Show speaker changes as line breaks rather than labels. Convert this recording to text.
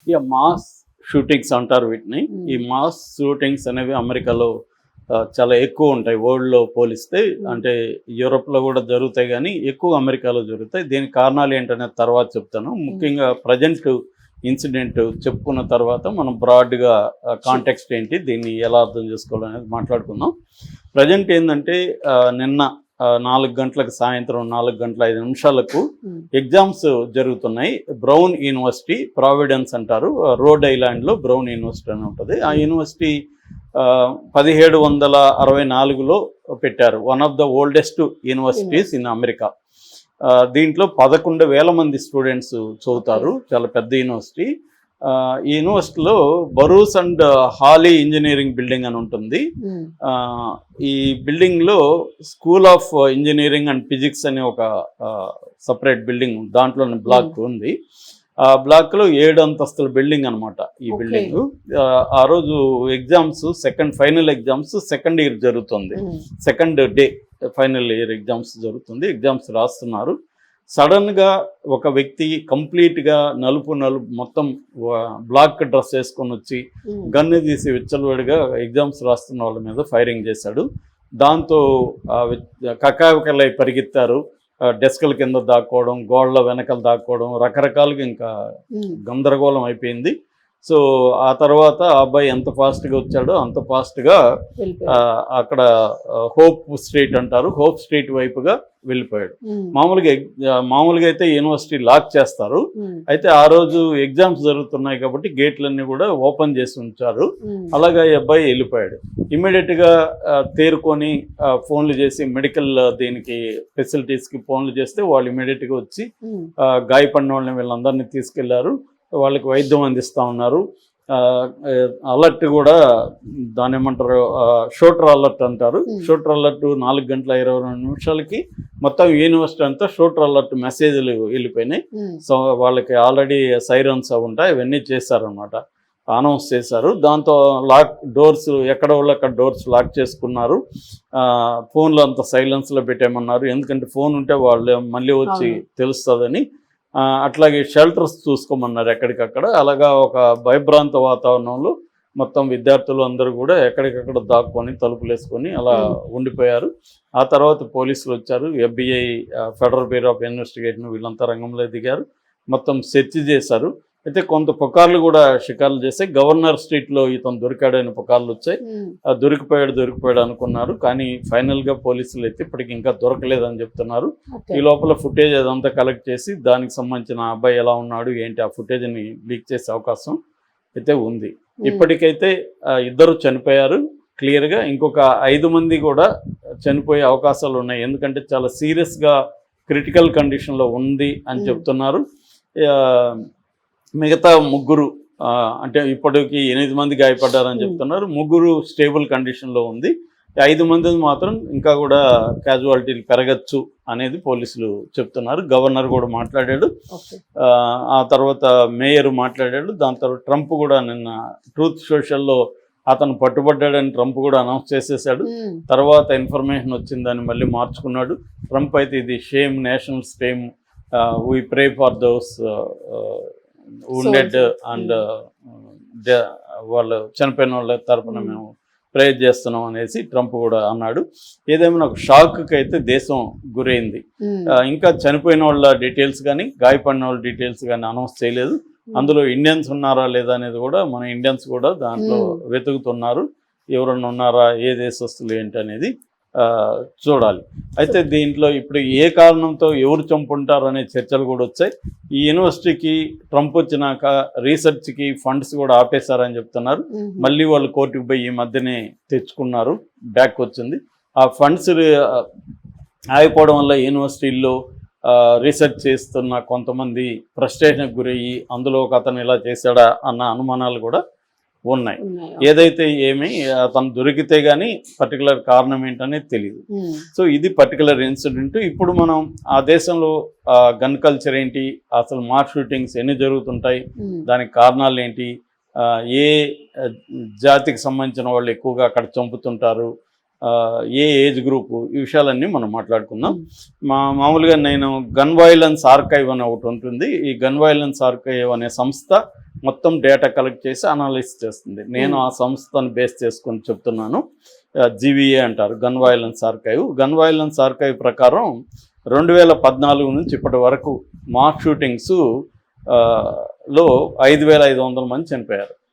ఇక mass shootings అంటారు వీటిని. ఈ మాస్ షూటింగ్స్ అనేవి అమెరికాలో చాలా ఎక్కువ ఉంటాయి వరల్డ్లో పోలిస్తే. అంటే యూరోప్లో కూడా జరుగుతాయి కానీ ఎక్కువ అమెరికాలో జరుగుతాయి. దీనికి కారణాలు ఏంటనేది తర్వాత చెప్తాను. ముఖ్యంగా ప్రజెంట్ ఇన్సిడెంట్ చెప్పుకున్న తర్వాత మనం బ్రాడ్గా కాంటెక్స్ట్ ఏంటి, దీన్ని ఎలా అర్థం చేసుకోవాలనేది మాట్లాడుకుందాం. ప్రజెంట్ ఏంటంటే నిన్న 4 గంటలకు, సాయంత్రం 4:05 ఎగ్జామ్స్ జరుగుతున్నాయి. బ్రౌన్ యూనివర్సిటీ, ప్రావిడెన్స్ అంటారు, రోడ్ ఐలాండ్లో బ్రౌన్ యూనివర్సిటీ అని ఉంటుంది. ఆ యూనివర్సిటీ 1764లో పెట్టారు. One of the oldest universities in America. దీంట్లో 11,000 మంది స్టూడెంట్స్ చదువుతారు. చాలా పెద్ద యూనివర్సిటీ. ఈ యూనివర్సిటీలో బరూస్ అండ్ హాలీ ఇంజనీరింగ్ బిల్డింగ్ అని ఉంటుంది. ఈ బిల్డింగ్లో school of engineering and physics అనే ఒక సపరేట్ బిల్డింగ్, దాంట్లోని బ్లాక్ ఉంది. ఆ బ్లాక్లో 7 అంతస్తుల బిల్డింగ్ అనమాట ఈ బిల్డింగ్. ఆ రోజు exams, final exams second year జరుగుతుంది. Second day final year exams జరుగుతుంది. ఎగ్జామ్స్ రాస్తున్నారు. సడన్గా ఒక వ్యక్తి కంప్లీట్గా నలుపు మొత్తం బ్లాక్ డ్రెస్ వేసుకొని వచ్చి గన్ను తీసి విచ్చలవాడిగా ఎగ్జామ్స్ రాస్తున్న వాళ్ళ మీద ఫైరింగ్ చేశాడు. దాంతో కకావికలై పరిగెత్తారు. డెస్కుల కింద దాక్కోవడం, గోడల వెనకలు దాక్కోవడం, రకరకాలుగా ఇంకా గందరగోళం అయిపోయింది. సో ఆ తర్వాత ఆ అబ్బాయి ఎంత ఫాస్ట్గా వచ్చాడో అంత ఫాస్ట్గా అక్కడ హోప్ స్ట్రీట్ అంటారు, హోప్ స్ట్రీట్ వైపుగా వెళ్ళిపోయాడు. మామూలుగా అయితే యూనివర్సిటీ లాక్ చేస్తారు. అయితే ఆ రోజు ఎగ్జామ్స్ జరుగుతున్నాయి కాబట్టి గేట్లన్నీ కూడా ఓపెన్ చేసి ఉంచారు. అలాగా ఈ అబ్బాయి వెళ్ళిపోయాడు. ఇమ్మీడియట్గా తేరుకొని ఫోన్లు చేసి మెడికల్ దీనికి ఫెసిలిటీస్కి ఫోన్లు చేస్తే వాళ్ళు ఇమ్మీడియట్గా వచ్చి గాయపడిన వాళ్ళని వీళ్ళందరినీ తీసుకెళ్లారు. వాళ్ళకి వైద్యం అందిస్తూ ఉన్నారు. అలర్ట్ కూడా, దాని ఏమంటారు, షూటర్ అలర్ట్ అంటారు. షూటర్ అలర్ట్ 4:22 మొత్తం యూనివర్సిటీ అంతా షూటర్ అలర్ట్ మెసేజ్లు వెళ్ళిపోయినాయి. సో వాళ్ళకి ఆల్రెడీ సైరన్స్ అవి ఉంటాయి, ఇవన్నీ చేశారనమాట, అనౌన్స్ చేశారు. దాంతో డోర్స్ ఎక్కడ వాళ్ళు అక్కడ డోర్స్ లాక్ చేసుకున్నారు. ఫోన్లు అంతా సైలెన్స్లో పెట్టేయమన్నారు, ఎందుకంటే ఫోన్ ఉంటే వాళ్ళు మళ్ళీ వచ్చి తెలుస్తుందని. అట్లాగే షెల్టర్స్ చూసుకోమన్నారు ఎక్కడికక్కడ. అలాగా ఒక భయభ్రాంత వాతావరణంలో మొత్తం విద్యార్థులు అందరూ కూడా ఎక్కడికక్కడ దాక్కొని తలుపులు వేసుకొని అలా ఉండిపోయారు. ఆ తర్వాత పోలీసులు వచ్చారు, FBI, federal bureau of investigation, వీళ్ళంతా రంగంలో దిగారు. మొత్తం సెర్చ్ చేశారు. అయితే కొంత పుకార్లు కూడా షికార్లు చేశాయి. గవర్నర్ స్ట్రీట్లో ఇతను దొరికాడని పుకార్లు వచ్చాయి. దొరికిపోయాడు అనుకున్నారు. కానీ ఫైనల్గా పోలీసులు అయితే ఇప్పటికి ఇంకా దొరకలేదని చెప్తున్నారు. ఈ లోపల ఫుటేజ్ అదంతా కలెక్ట్ చేసి దానికి సంబంధించిన అబ్బాయి ఎలా ఉన్నాడు ఏంటి, ఆ ఫుటేజ్ని లీక్ చేసే అవకాశం అయితే ఉంది. ఇప్పటికైతే 2 చనిపోయారు క్లియర్గా. ఇంకొక 5 మంది కూడా చనిపోయే అవకాశాలు ఉన్నాయి. ఎందుకంటే చాలా సీరియస్గా క్రిటికల్ కండిషన్లో ఉంది అని చెప్తున్నారు. మిగతా 3 అంటే ఇప్పటికి 8 మంది గాయపడ్డారని చెప్తున్నారు. 3 స్టేబుల్ కండిషన్లో ఉంది. 5 మంది మాత్రం ఇంకా కూడా క్యాజువాలిటీలు పెరగచ్చు అనేది పోలీసులు చెప్తున్నారు. గవర్నర్ కూడా మాట్లాడాడు, ఆ తర్వాత మేయర్ మాట్లాడాడు. దాని తర్వాత ట్రంప్ కూడా నిన్న ట్రూత్ సోషల్లో అతను పట్టుబడ్డాడని ట్రంప్ కూడా అనౌన్స్ చేసేసాడు. తర్వాత ఇన్ఫర్మేషన్ వచ్చిందని మళ్ళీ మార్చుకున్నాడు. ట్రంప్ అయితే ఇది shame, national shame, we pray for those wounded and వాళ్ళు చనిపోయిన వాళ్ళ తరపున మేము ప్రేయర్ చేస్తున్నాం అనేసి ట్రంప్ కూడా అన్నాడు. ఏదేమైనా ఒక షాక్కి అయితే దేశం గురైంది. ఇంకా చనిపోయిన వాళ్ళ డీటెయిల్స్ కానీ గాయపడిన వాళ్ళ డీటెయిల్స్ కానీ అనౌన్స్ చేయలేదు. అందులో ఇండియన్స్ ఉన్నారా లేదా అనేది కూడా మన ఇండియన్స్ కూడా దాంట్లో వెతుకుతున్నారు. ఎవరన్నా ఉన్నారా, ఏ దేశస్తులు ఏంటి అనేది చూడాలి. అయితే దీంట్లో ఇప్పుడు ఏ కారణంతో ఎవరు చంపుంటారు అనే చర్చలు కూడా వచ్చాయి. ఈ యూనివర్సిటీకి ట్రంప్ వచ్చినాక రీసెర్చ్కి ఫండ్స్ కూడా ఆపేశారని చెప్తున్నారు. మళ్ళీ వాళ్ళు కోర్టుకు పోయి ఈ మధ్యనే తెచ్చుకున్నారు, బ్యాక్ వచ్చింది. ఆ ఫండ్స్ ఆగిపోవడం వల్ల యూనివర్సిటీల్లో రీసెర్చ్ చేస్తున్న కొంతమంది ఫ్రస్ట్రేషన్కి గురయ్యి అందులో ఒక అతను ఇలా చేశాడా అన్న అనుమానాలు కూడా ఉన్నాయి. ఏదైతే ఏమి అతను దొరికితే గానీ పర్టికులర్ కారణం ఏంటనేది తెలియదు. సో ఇది పర్టికులర్ ఇన్సిడెంట్. ఇప్పుడు మనం ఆ దేశంలో గన్ కల్చర్ ఏంటి, అసలు మాస్ షూటింగ్స్ ఎన్ని జరుగుతుంటాయి, దానికి కారణాలు ఏంటి, ఏ జాతికి సంబంధించిన వాళ్ళు ఎక్కువగా అక్కడ చంపుతుంటారు, ఏ ఏజ్ గ్రూపు, ఈ విషయాలన్నీ మనం మాట్లాడుకుందాం. మామూలుగా నేను గన్ వైలెన్స్ ఆర్కైవ్ అని ఒకటి ఉంటుంది. ఈ గన్ వైలెన్స్ ఆర్కైవ్ అనే సంస్థ మొత్తం డేటా కలెక్ట్ చేసి అనాలిసిస్ చేస్తుంది. నేను ఆ సంస్థను బేస్ చేసుకొని చెప్తున్నాను. జీవీఏ అంటారు, gun violence archive. Gun violence archive ప్రకారం 2014 నుంచి ఇప్పటి వరకు మాస్ షూటింగ్స్ లో 5,500 మంది చనిపోయారు.